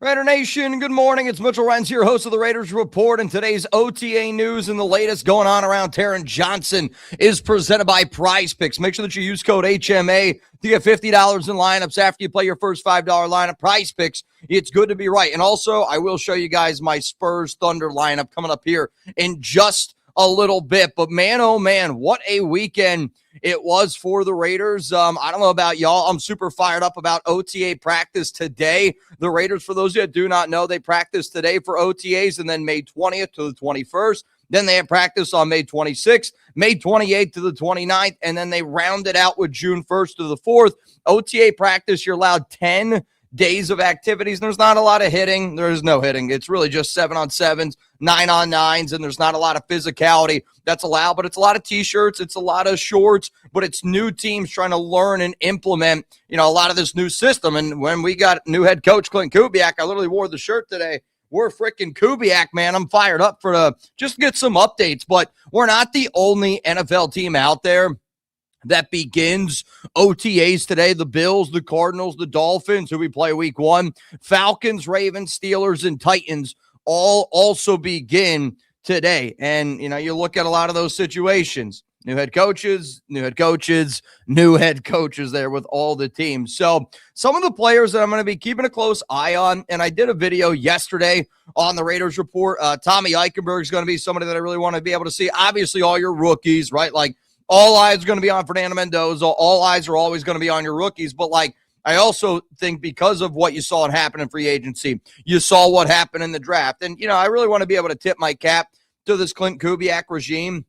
Raider Nation, good morning. It's Mitchell Renz here, host of the Raiders Report, and today's OTA news and the latest going on around Taran Johnson is presented by PrizePicks. Make sure that you use code HMA to get $50 in lineups after you play your first $5 lineup. PrizePicks, it's good to be right. And also, I will show you guys my Spurs Thunder lineup coming up here in just a little bit. But man, oh man, what a weekend it was for the Raiders. I don't know about y'all. I'm super fired up about OTA practice today. The Raiders, for those of you that do not know, they practiced today for OTAs and then May 20th to the 21st. Then they had practice on May 26th, May 28th to the 29th, and then they rounded out with June 1st to the 4th. OTA practice, you're allowed 10 days of activities. There's not a lot of hitting. There's no hitting. It's really just 7-on-7s, 9-on-9s, and there's not a lot of physicality that's allowed, but it's a lot of T-shirts. It's a lot of shorts, but it's new teams trying to learn and implement, a lot of this new system. And when we got new head coach Clint Kubiak, I literally wore the shirt today. We're freaking Kubiak, man. I'm fired up for just to get some updates, but we're not the only NFL team out there that begins OTAs today. The Bills, the Cardinals, the Dolphins, who we play week 1, Falcons, Ravens, Steelers, and Titans all also begin today. And, you look at a lot of those situations, new head coaches there with all the teams. So some of the players that I'm going to be keeping a close eye on, and I did a video yesterday on the Raiders Report. Tommy Eichenberg is going to be somebody that I really want to be able to see. Obviously, all your rookies, right? Like, all eyes are going to be on Fernando Mendoza. All eyes are always going to be on your rookies. But, I also think because of what you saw happen in free agency, you saw what happened in the draft. And, I really want to be able to tip my cap to this Clint Kubiak regime,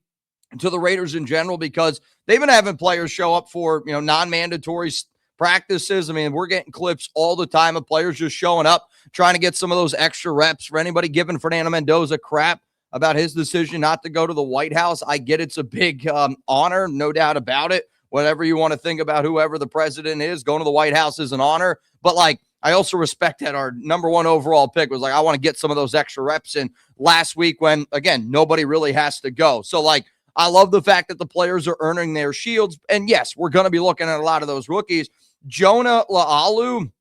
to the Raiders in general, because they've been having players show up for, non-mandatory practices. I mean, we're getting clips all the time of players just showing up, trying to get some of those extra reps. For anybody giving Fernando Mendoza crap about his decision not to go to the White House, I get it's a big honor, no doubt about it. Whatever you want to think about whoever the president is, going to the White House is an honor. But, I also respect that our number 1 overall pick was I want to get some of those extra reps in last week when, again, nobody really has to go. So, I love the fact that the players are earning their shields. And, yes, we're going to be looking at a lot of those rookies. Jonah Laulu,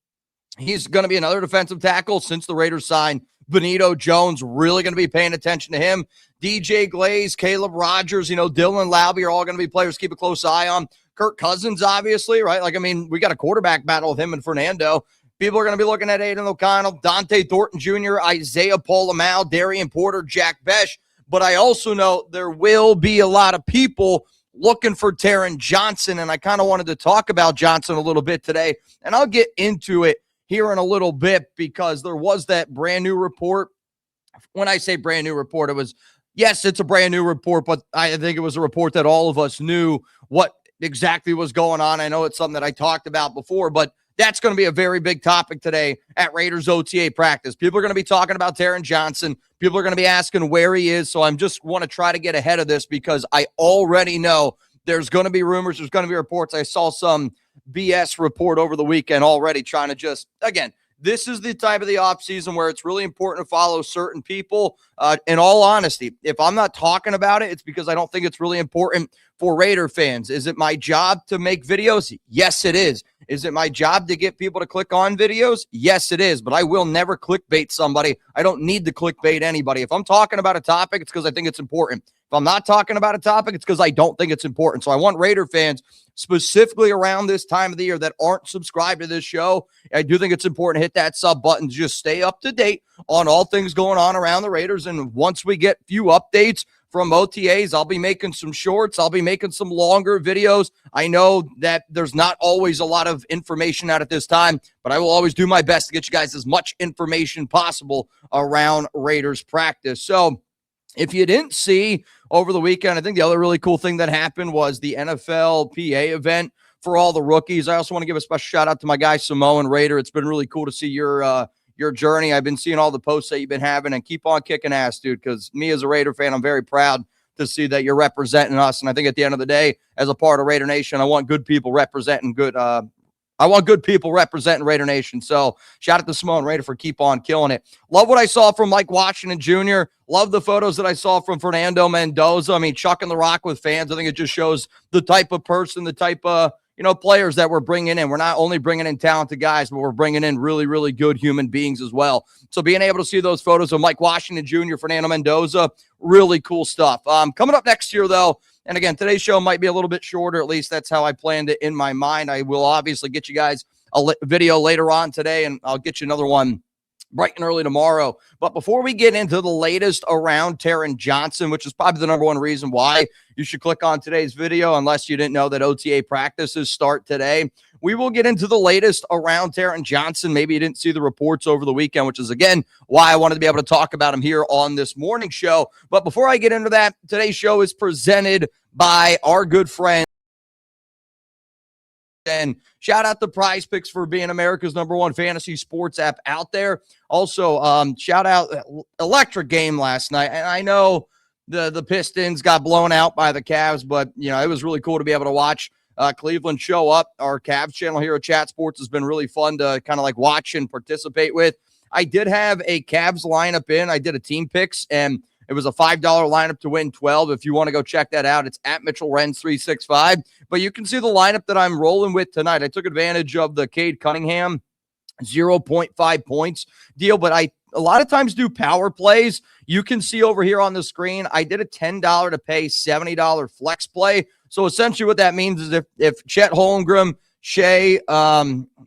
he's going to be another defensive tackle since the Raiders signed Benito Jones. Really going to be paying attention to him. DJ Glaze, Caleb Rogers, Dylan Laube are all going to be players to keep a close eye on. Kirk Cousins, obviously, right? We got a quarterback battle with him and Fernando. People are going to be looking at Aiden O'Connell, Thornton Jr., Isaiah Pola-Mao, Darien Porter, Jack Bech. But I also know there will be a lot of people looking for Taran Johnson, and I kind of wanted to talk about Johnson a little bit today, and I'll get into it here in a little bit because there was that brand new report. When I say brand new report, yes, it's a brand new report, but I think it was a report that all of us knew what exactly was going on. I know it's something that I talked about before, but that's going to be a very big topic today at Raiders OTA practice. People are going to be talking about Taran Johnson. People are going to be asking where he is. So I just want to try to get ahead of this because I already know there's going to be rumors. There's going to be reports. I saw some BS report over the weekend already trying to again, this is the type of the offseason where it's really important to follow certain people. In all honesty, if I'm not talking about it, it's because I don't think it's really important for Raider fans. Is it my job to make videos? Yes, it is. Is it my job to get people to click on videos? Yes, it is. But I will never clickbait somebody. I don't need to clickbait anybody. If I'm talking about a topic, it's because I think it's important. If I'm not talking about a topic, it's because I don't think it's important. So I want Raider fans, specifically around this time of the year, that aren't subscribed to this show. I do think it's important to hit that sub button to just stay up to date on all things going on around the Raiders. And once we get few updates from OTAs, I'll be making some shorts. I'll be making some longer videos. I know that there's not always a lot of information out at this time, but I will always do my best to get you guys as much information possible around Raiders practice. So if you didn't see over the weekend, I think the other really cool thing that happened was the NFL PA event for all the rookies. I also want to give a special shout out to my guy Samoan Raider. It's been really cool to see your journey. I've been seeing all the posts that you've been having, and keep on kicking ass, dude, because me as a Raider fan, I'm very proud to see that you're representing us. And I think at the end of the day, as a part of Raider Nation, I want good people representing Raider Nation. So shout out to Samoan Raider for keep on killing it. Love what I saw from Mike Washington Jr. Love the photos that I saw from Fernando Mendoza. I mean, chucking the rock with fans. I think it just shows the type of person, the type of, players that we're bringing in. We're not only bringing in talented guys, but we're bringing in really, really good human beings as well. So being able to see those photos of Mike Washington Jr., Fernando Mendoza, really cool stuff. Coming up next year, though, and again, today's show might be a little bit shorter. At least that's how I planned it in my mind. I will obviously get you guys a video later on today, and I'll get you another one bright and early tomorrow. But before we get into the latest around Taran Johnson, which is probably the number one reason why you should click on today's video, unless you didn't know that OTA practices start today, we will get into the latest around Taran Johnson. Maybe you didn't see the reports over the weekend, which is, again, why I wanted to be able to talk about him here on this morning show. But before I get into that, today's show is presented by our good friend. And shout out to PrizePicks for being America's #1 fantasy sports app out there. Also, shout out electric game last night. And I know the Pistons got blown out by the Cavs, but it was really cool to be able to watch Cleveland show up. Our Cavs channel here at Chat Sports has been really fun to kind of like watch and participate with. I did have a Cavs lineup in. I did a team picks, and it was a $5 lineup to win 12. If you want to go check that out, it's at Mitchell Renz 365. But you can see the lineup that I'm rolling with tonight. I took advantage of the Cade Cunningham 0.5 points deal, but I a lot of times do power plays. You can see over here on the screen, I did a $10 to pay $70 flex play. So essentially what that means is if Chet Holmgren, Shea,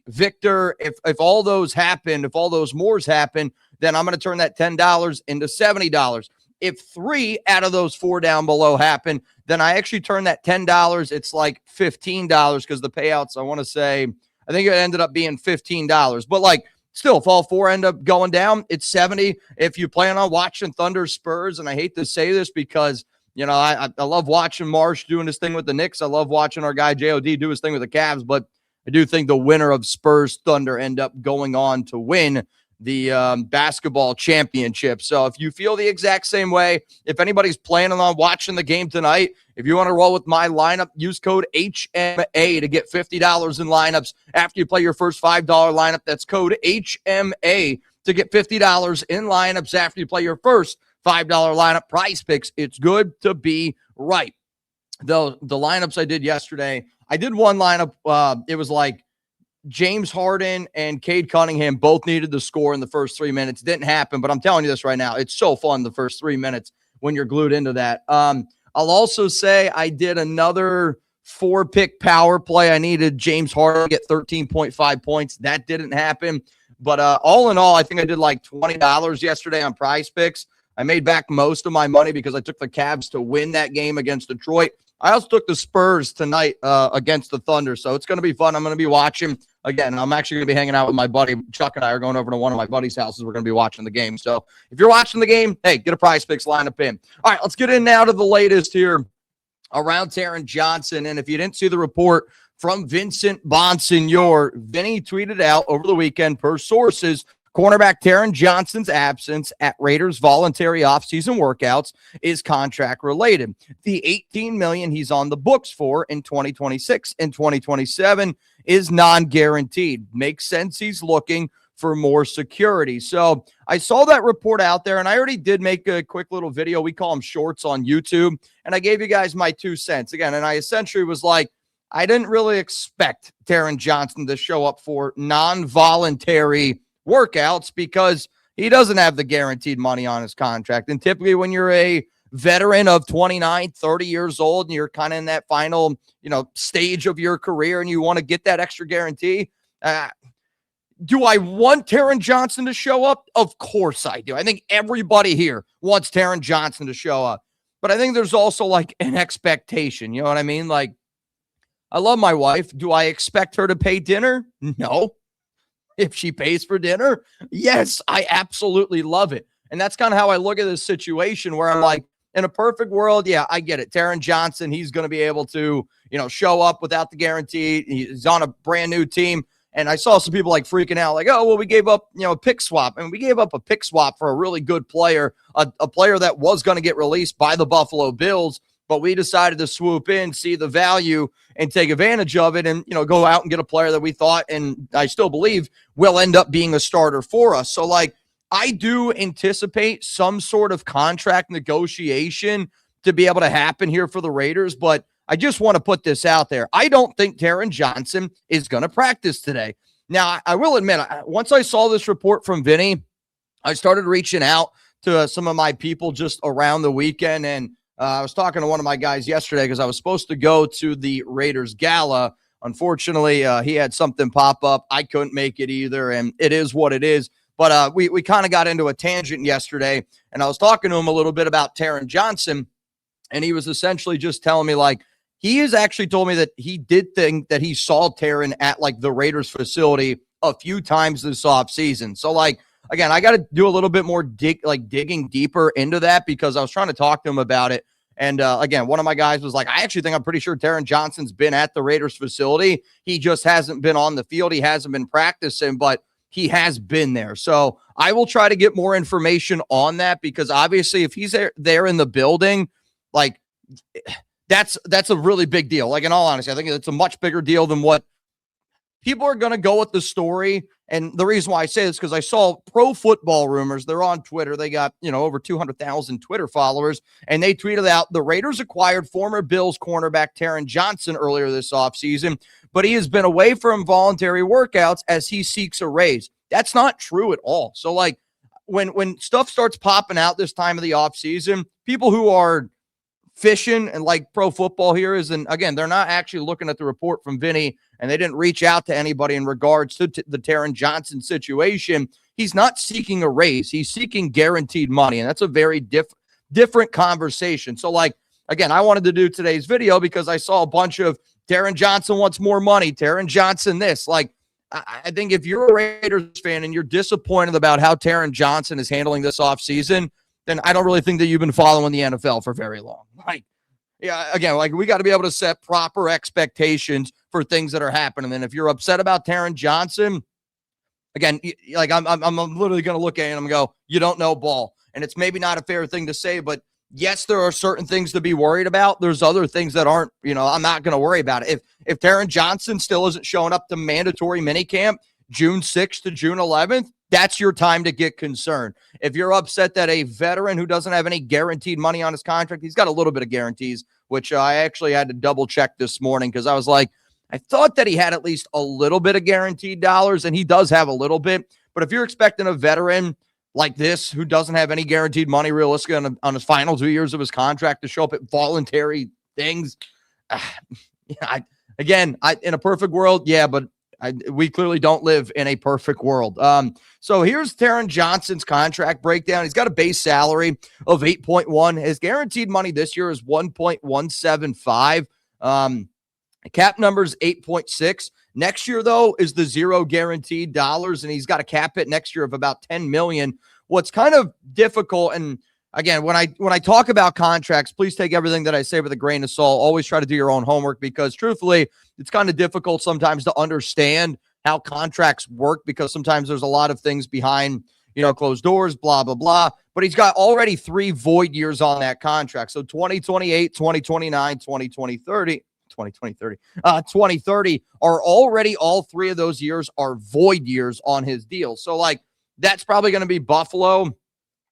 Victor, if all those happen, if all those mores happen, then I'm going to turn that $10 into $70. If 3 out of those 4 down below happen, then I actually turn that $10. It's like $15 because the payouts, I want to say, I think it ended up being $15. But like, still, if all 4 end up going down, it's 70. If you plan on watching Thunder Spurs, and I hate to say this because, I love watching Marsh doing his thing with the Knicks. I love watching our guy JOD do his thing with the Cavs, but I do think the winner of Spurs Thunder end up going on to win the basketball championship. So if you feel the exact same way, if anybody's planning on watching the game tonight, if you want to roll with my lineup, use code HMA to get $50 in lineups after you play your first $5 lineup. That's code HMA to get $50 in lineups after you play your first $5 lineup. PrizePicks, it's good to be right. The lineups I did yesterday, I did one lineup. It was like James Harden and Cade Cunningham both needed to score in the first 3 minutes. Didn't happen, but I'm telling you this right now. It's so fun the first 3 minutes when you're glued into that. I'll also say I did another 4-pick power play. I needed James Harden to get 13.5 points. That didn't happen. But all in all, I think I did like $20 yesterday on PrizePicks. I made back most of my money because I took the Cavs to win that game against Detroit. I also took the Spurs tonight against the Thunder, so it's going to be fun. I'm going to be watching. Again, I'm actually going to be hanging out with my buddy. Chuck and I are going over to one of my buddy's houses. We're going to be watching the game. So if you're watching the game, hey, get a PrizePicks lineup in. All right, let's get in now to the latest here around Taran Johnson. And if you didn't see the report from Vincent Bonsignor, Vinny tweeted out over the weekend, per sources, cornerback Taran Johnson's absence at Raiders' voluntary offseason workouts is contract related. The $18 million he's on the books for in 2026 and 2027 is non-guaranteed. Makes sense. He's looking for more security. So I saw that report out there, and I already did make a quick little video. We call them shorts on YouTube, and I gave you guys my 2 cents again. And I essentially was like, I didn't really expect Taran Johnson to show up for non-voluntary workouts because he doesn't have the guaranteed money on his contract. And typically when you're a veteran of 29, 30 years old, and you're kind of in that final, stage of your career and you want to get that extra guarantee, do I want Taran Johnson to show up? Of course I do. I think everybody here wants Taran Johnson to show up. But I think there's also like an expectation. You know what I mean? Like, I love my wife. Do I expect her to pay dinner? No. If she pays for dinner, yes, I absolutely love it. And that's kind of how I look at this situation where I'm like, in a perfect world, yeah, I get it. Taran Johnson, he's going to be able to, show up without the guarantee. He's on a brand new team. And I saw some people like freaking out like, oh, well, we gave up, a pick swap. And we gave up a pick swap for a really good player, a player that was going to get released by the Buffalo Bills. But we decided to swoop in, see the value, and take advantage of it and, go out and get a player that we thought, and I still believe, will end up being a starter for us. So, like, I do anticipate some sort of contract negotiation to be able to happen here for the Raiders, but I just want to put this out there. I don't think Taran Johnson is going to practice today. Now, I will admit, once I saw this report from Vinny, I started reaching out to some of my people just around the weekend, and I was talking to one of my guys yesterday because I was supposed to go to the Raiders Gala. Unfortunately, he had something pop up. I couldn't make it either, and it is what it is. But we kind of got into a tangent yesterday, and I was talking to him a little bit about Taran Johnson, and he was essentially just telling me, like, he has actually told me that he did think that he saw Taran at, like, the Raiders facility a few times this offseason. So, like, again, I got to do a little bit more digging deeper into that because I was trying to talk to him about it. And again, one of my guys was like, I actually think I'm pretty sure Taran Johnson's been at the Raiders facility. He just hasn't been on the field. He hasn't been practicing, but he has been there. So I will try to get more information on that because obviously if he's there in the building, like that's a really big deal. Like, in all honesty, I think it's a much bigger deal than what people are going to go with the story. And the reason why I say this, because I saw Pro Football Rumors. They're on Twitter. They got, over 200,000 Twitter followers. And they tweeted out, the Raiders acquired former Bills cornerback Taran Johnson earlier this offseason, but he has been away from voluntary workouts as he seeks a raise. That's not true at all. So, like, when stuff starts popping out this time of the offseason, people who are fishing and like Pro Football here is, and again, they're not actually looking at the report from Vinny, and they didn't reach out to anybody in regards to the Taran Johnson situation. He's not seeking a raise. He's seeking guaranteed money, and that's a very different conversation. So, like, again, I wanted to do today's video because I saw a bunch of Taran Johnson wants more money, Taran Johnson this. Like, I think if you're a Raiders fan and you're disappointed about how Taran Johnson is handling this offseason, then I don't really think that you've been following the NFL for very long. Like, yeah, again, like, we got to be able to set proper expectations for things that are happening. And if you're upset about Taran Johnson, again, like, I'm literally going to look at it and I'm going to go, you don't know ball. And it's maybe not a fair thing to say, but yes, there are certain things to be worried about. There's other things that aren't, I'm not going to worry about it. If Taran Johnson still isn't showing up to mandatory minicamp June 6th to June 11th, that's your time to get concerned. If you're upset that a veteran who doesn't have any guaranteed money on his contract, he's got a little bit of guarantees, which I actually had to double check this morning because I was like, I thought that he had at least a little bit of guaranteed dollars, and he does have a little bit. But if you're expecting a veteran like this who doesn't have any guaranteed money realistically on his final 2 years of his contract to show up at voluntary things, in a perfect world, yeah, but we clearly don't live in a perfect world. So here's Taran Johnson's contract breakdown. He's got a base salary of 8.1. His guaranteed money this year is 1.175. Cap number is 8.6. Next year, though, is the zero guaranteed dollars, and he's got a cap hit next year of about 10 million. What's kind of difficult, and again, when I talk about contracts, please take everything that I say with a grain of salt. Always try to do your own homework because, truthfully, it's kind of difficult sometimes to understand how contracts work because sometimes there's a lot of things behind, closed doors, blah, blah, blah. But he's got already 3 void years on that contract. So 2028, 2029, 2030 are already, all 3 of those years are void years on his deal. So, like, that's probably going to be Buffalo.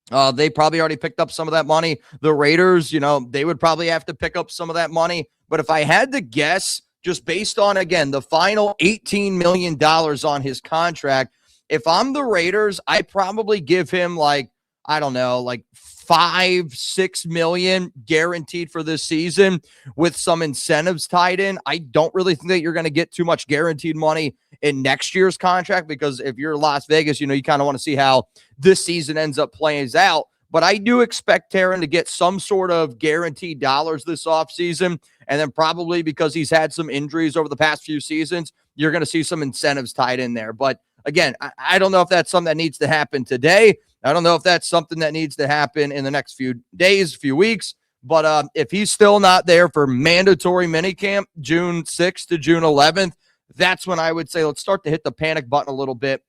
They probably already picked up some of that money. The Raiders, they would probably have to pick up some of that money. But if I had to guess, just based on, again, the final $18 million on his contract, if I'm the Raiders, I probably give him, like, I don't know, like $5-6 million guaranteed for this season with some incentives tied in. I don't really think that you're going to get too much guaranteed money in next year's contract because if you're Las Vegas, you kind of want to see how this season ends up playing out. But I do expect Taran to get some sort of guaranteed dollars this offseason. And then probably because he's had some injuries over the past few seasons, you're going to see some incentives tied in there. But again, I don't know if that's something that needs to happen today. I don't know if that's something that needs to happen in the next few days, few weeks. But if he's still not there for mandatory minicamp, June 6th to June 11th, that's when I would say let's start to hit the panic button a little bit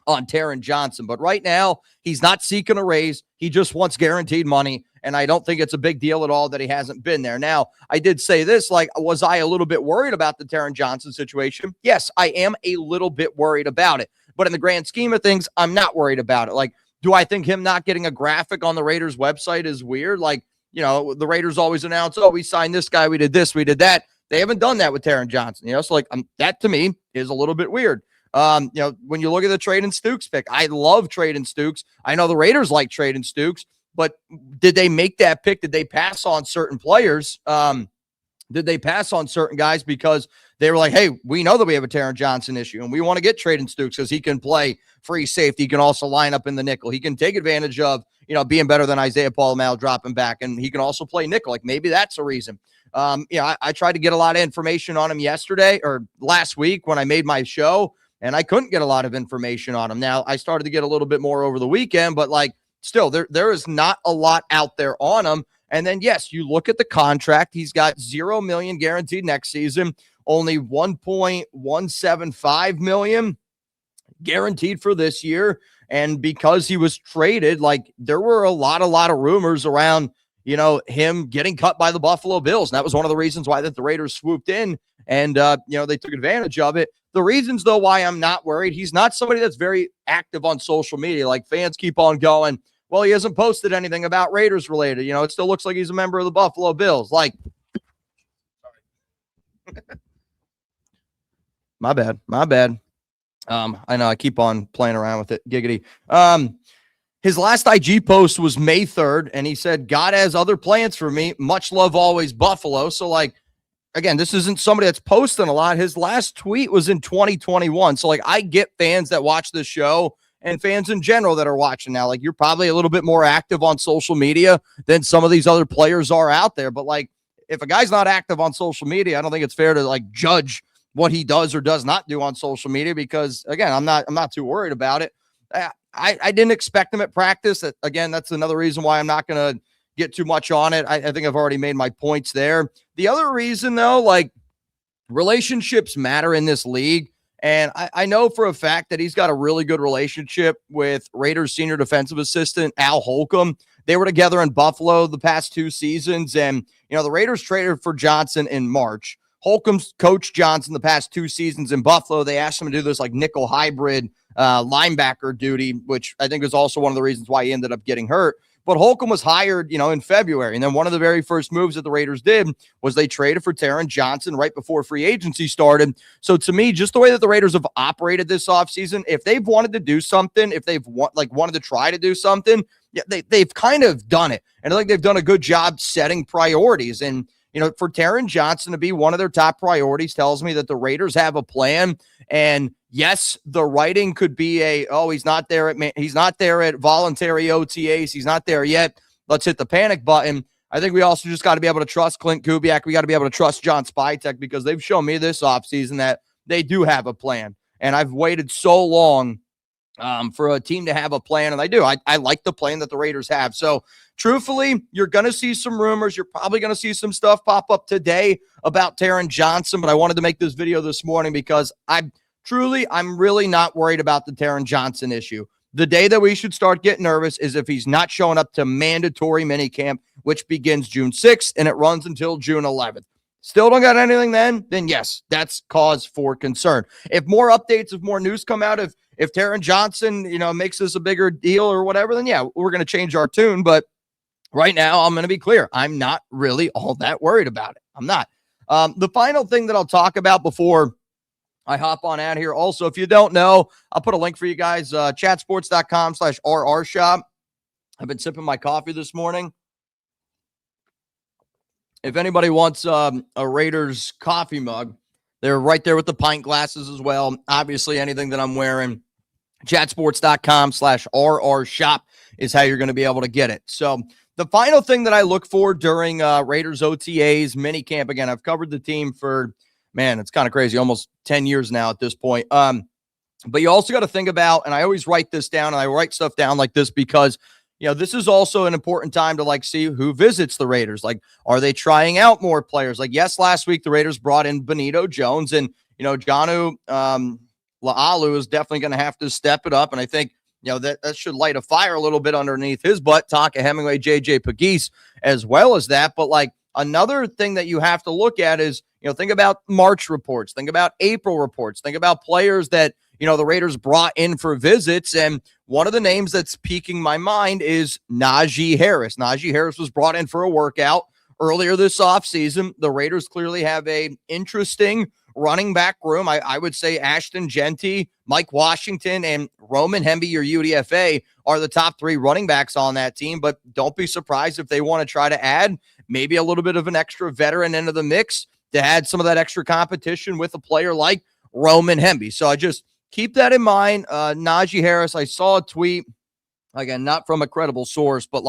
on Taran Johnson. But right now, he's not seeking a raise. He just wants guaranteed money. And I don't think it's a big deal at all that he hasn't been there. Now, I did say this, like, was I a little bit worried about the Taran Johnson situation? Yes, I am a little bit worried about it. But in the grand scheme of things, I'm not worried about it. Like, do I think him not getting a graphic on the Raiders website is weird? Like, the Raiders always announce, oh, we signed this guy, we did this, we did that. They haven't done that with Taran Johnson, so like that to me is a little bit weird. When you look at the Trade Stukes pick, I love Trade Stukes. I know the Raiders like Trade Stukes, but did they make that pick? Did they pass on certain players? Did they pass on certain guys because they were like, hey, we know that we have a Taran Johnson issue and we want to get Trade Stukes because he can play free safety. He can also line up in the nickel. He can take advantage of, being better than Isaiah Pola-Mao dropping back, and he can also play nickel. Like maybe that's a reason. I tried to get a lot of information on him yesterday or last week when I made my show, and I couldn't get a lot of information on him. Now I started to get a little bit more over the weekend, but like still there is not a lot out there on him. And then, yes, you look at the contract. He's got $0 million guaranteed next season, only $1.175 million guaranteed for this year. And because he was traded, like there were a lot of rumors around, him getting cut by the Buffalo Bills. And that was one of the reasons why that the Raiders swooped in and, they took advantage of it. The reasons, though, why I'm not worried, he's not somebody that's very active on social media. Like fans keep on going, well, he hasn't posted anything about Raiders related. It still looks like he's a member of the Buffalo Bills. Like, my bad. I know I keep on playing around with it. Giggity. His last IG post was May 3rd, and he said, God has other plans for me. Much love always, Buffalo. So, like, again, this isn't somebody that's posting a lot. His last tweet was in 2021. So, like, I get fans that watch this show and fans in general that are watching now. Like, you're probably a little bit more active on social media than some of these other players are out there. But, like, if a guy's not active on social media, I don't think it's fair to, like, judge what he does or does not do on social media because, again, I'm not too worried about it. I didn't expect him at practice. Again, that's another reason why I'm not going to get too much on it. I think I've already made my points there. The other reason, though, like, relationships matter in this league. And I know for a fact that he's got a really good relationship with Raiders senior defensive assistant Al Holcomb. They were together in Buffalo the past 2 seasons. And, the Raiders traded for Johnson in March. Holcomb's coached Johnson the past 2 seasons in Buffalo. They asked him to do this like nickel hybrid linebacker duty, which I think is also one of the reasons why he ended up getting hurt. But Holcomb was hired, in February. And then one of the very first moves that the Raiders did was they traded for Taran Johnson right before free agency started. So to me, just the way that the Raiders have operated this offseason, if they've wanted to do something, if they've wanted to try to do something, yeah, they've kind of done it. And I think they've done a good job setting priorities. And, for Taran Johnson to be one of their top priorities tells me that the Raiders have a plan. And yes, the writing could be he's not there at voluntary OTAs. He's not there yet. Let's hit the panic button. I think we also just got to be able to trust Clint Kubiak. We got to be able to trust John Spytek because they've shown me this offseason that they do have a plan. And I've waited so long for a team to have a plan, and I do. I like the plan that the Raiders have. So, truthfully, you're going to see some rumors. You're probably going to see some stuff pop up today about Taran Johnson, but I wanted to make this video this morning because I'm really not worried about the Taran Johnson issue. The day that we should start getting nervous is if he's not showing up to mandatory minicamp, which begins June 6th, and it runs until June 11th. Still don't got anything then yes, that's cause for concern. If more updates, if more news come out, if Taran Johnson, makes this a bigger deal or whatever, then yeah, we're going to change our tune. But right now, I'm going to be clear. I'm not really all that worried about it. I'm not. The final thing that I'll talk about before I hop on out here. Also, if you don't know, I'll put a link for you guys, chatsports.com/RR shop. I've been sipping my coffee this morning. If anybody wants a Raiders coffee mug, they're right there with the pint glasses as well. Obviously, anything that I'm wearing, chatsports.com/RR shop is how you're going to be able to get it. So the final thing that I look for during Raiders OTAs minicamp, again, I've covered the team for, it's kind of crazy, almost 10 years now at this point. But you also got to think about, and I always write this down, and I write stuff down like this because this is also an important time to see who visits the Raiders. Like, are they trying out more players? Like, yes, last week the Raiders brought in Benito Jones, and Jonah Laulu is definitely going to have to step it up. And I think that should light a fire a little bit underneath his butt. Taka Hemingway, JJ Pegues, as well as that. But another thing that you have to look at is think about March reports, think about April reports, think about players that the Raiders brought in for visits. And one of the names that's piquing my mind is Najee Harris. Najee Harris was brought in for a workout earlier this offseason. The Raiders clearly have a interesting running back room. I would say Ashton Genty, Mike Washington, and Roman Hemby, your UDFA, are the top 3 running backs on that team. But don't be surprised if they want to try to add maybe a little bit of an extra veteran into the mix to add some of that extra competition with a player like Roman Hemby. So I just keep that in mind. Najee Harris, I saw a tweet, again, not from a credible source, but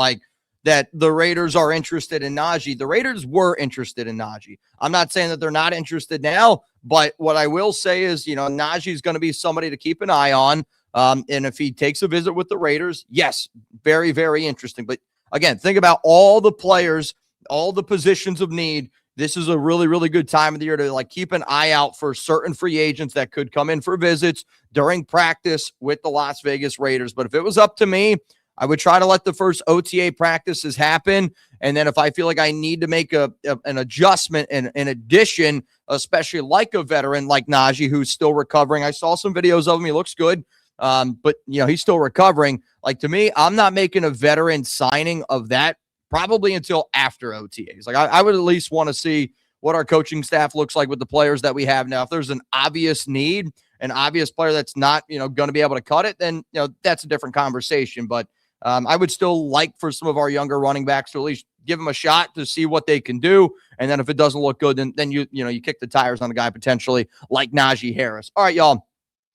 that the Raiders are interested in Najee. The Raiders were interested in Najee. I'm not saying that they're not interested now, but what I will say is, Najee is going to be somebody to keep an eye on. And if he takes a visit with the Raiders, yes, very, very interesting. But again, think about all the players, all the positions of need. This is a really, really good time of the year to keep an eye out for certain free agents that could come in for visits during practice with the Las Vegas Raiders. But if it was up to me, I would try to let the first OTA practices happen. And then if I feel like I need to make an adjustment and an addition, especially like a veteran like Najee, who's still recovering. I saw some videos of him. He looks good. But he's still recovering. To me, I'm not making a veteran signing of that probably until after OTAs. I would at least want to see what our coaching staff looks like with the players that we have now. If there's an obvious need, an obvious player that's not, going to be able to cut it, then, that's a different conversation. But I would still like for some of our younger running backs to at least give them a shot to see what they can do. And then if it doesn't look good, then you kick the tires on a guy potentially like Najee Harris. All right, y'all.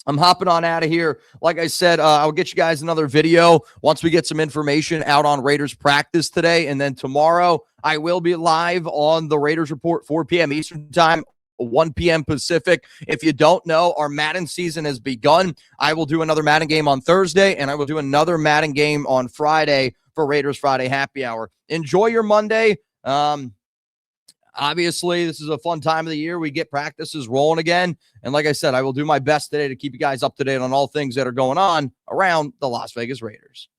I'm hopping on out of here. Like I said, I'll get you guys another video once we get some information out on Raiders practice today. And then tomorrow, I will be live on the Raiders Report, 4 p.m. Eastern Time, 1 p.m. Pacific. If you don't know, our Madden season has begun. I will do another Madden game on Thursday, and I will do another Madden game on Friday for Raiders Friday Happy Hour. Enjoy your Monday. Obviously, this is a fun time of the year. We get practices rolling again. And like I said, I will do my best today to keep you guys up to date on all things that are going on around the Las Vegas Raiders.